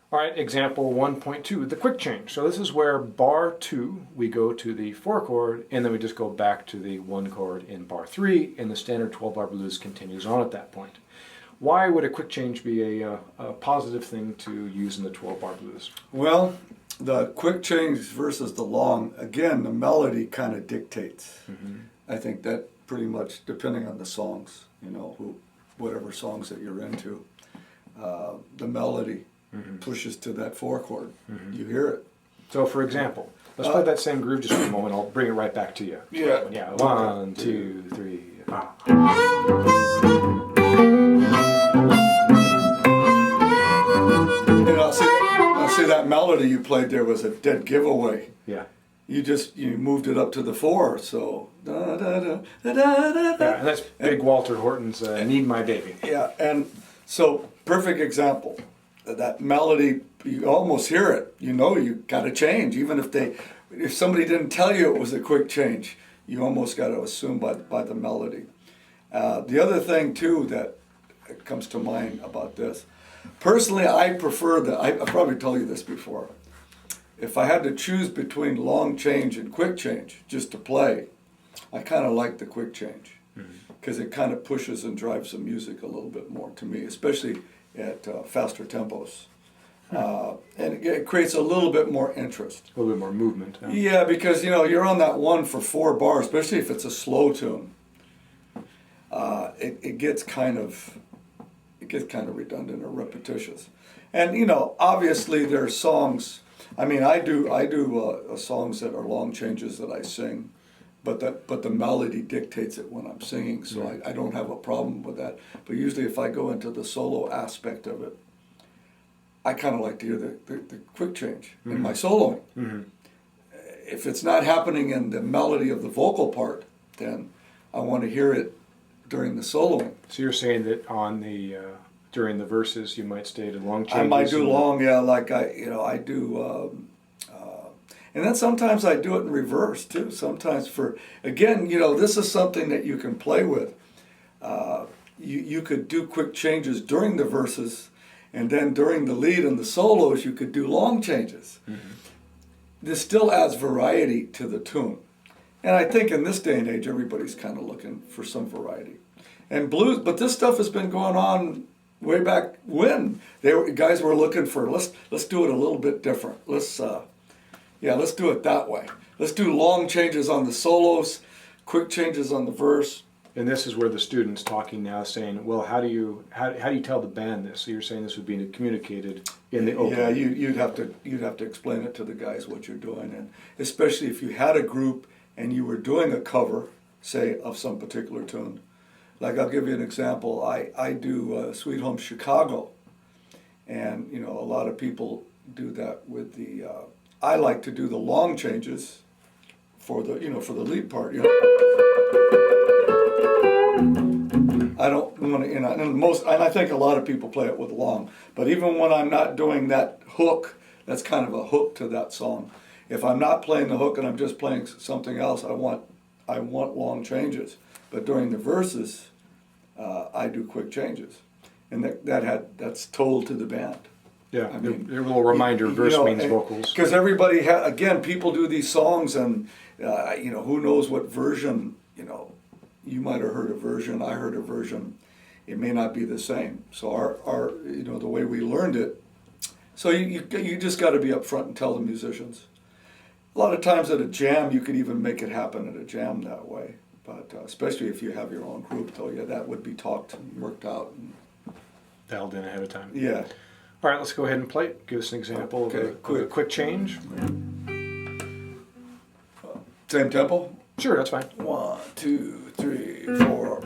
All right, example 1.2, the quick change. So this is where bar 2, we go to the 4 chord, and then we just go back to the 1 chord in bar 3, and the standard 12-bar blues continues on at that point. Why would a quick change be a positive thing to use in the 12-bar blues? Well, the quick change versus the long, again, the melody kind of dictates. Mm-hmm. I think that pretty much, depending on the songs, whatever songs that you're into, the melody pushes to that 4 chord. You hear it. So, for example, let's play that same groove just for a moment. I'll bring it right back to you. Yeah. Yeah. 1, 2, 3, 4. See that melody you played there was a dead giveaway. Yeah. You moved it up to the 4, so da da da da da da. Yeah, and that's big Walter Horton's "Need My Baby." Yeah, and so perfect example. That melody, you almost hear it. You got to change, even if somebody didn't tell you it was a quick change. You almost got to assume by the melody. The other thing too that comes to mind about this, personally, I prefer I've probably told you this before. If I had to choose between long change and quick change just to play, I kind of like the quick change because it kind of pushes and drives the music a little bit more to me, especially at faster tempos. And it creates a little bit more interest. A little bit more movement. Yeah, because you're on that 1 for 4 bars, especially if it's a slow tune. It gets kind of redundant or repetitious. And obviously there's songs. I mean, I do songs that are long changes that I sing, but the melody dictates it when I'm singing, so I don't have a problem with that. But usually if I go into the solo aspect of it, I kind of like to hear the quick change in my soloing. If it's not happening in the melody of the vocal part, then I want to hear it during the soloing. So you're saying that on the during the verses you might state a long changes? I might do long, yeah, like I do. And then sometimes I do it in reverse too. Sometimes this is something that you can play with. You could do quick changes during the verses, and then during the lead and the solos you could do long changes. This still adds variety to the tune. And I think in this day and age everybody's kind of looking for some variety. And blues, but this stuff has been going on way back when. Guys were looking for let's do it a little bit different. Let's do it that way. Let's do long changes on the solos, quick changes on the verse. And this is where the student's talking now, saying, "Well, how do you tell the band this?" So you're saying this would be communicated in the open. Yeah, you'd have to explain it to the guys what you're doing, and especially if you had a group and you were doing a cover, say of some particular tune. Like I'll give you an example. I do "Sweet Home Chicago," and a lot of people do that with the. I like to do the long changes for the lead part. I don't want to, and I think a lot of people play it with long. But even when I'm not doing that hook, that's kind of a hook to that song. If I'm not playing the hook and I'm just playing something else, I want long changes. But during the verses, I do quick changes, and that's told to the band. Yeah, I mean, a little reminder, verse means vocals. Because everybody, people do these songs, and who knows what version, you might have heard a version, I heard a version, it may not be the same. So our the way we learned it, so you just got to be upfront and tell the musicians. A lot of times at a jam, you could even make it happen at a jam that way. But especially if you have your own group, though, that would be talked and worked out. And dialed in ahead of time. Yeah. All right, let's go ahead and play it. Give us an example of a quick change. Same tempo? Sure, that's fine. 1, 2, 3, 4.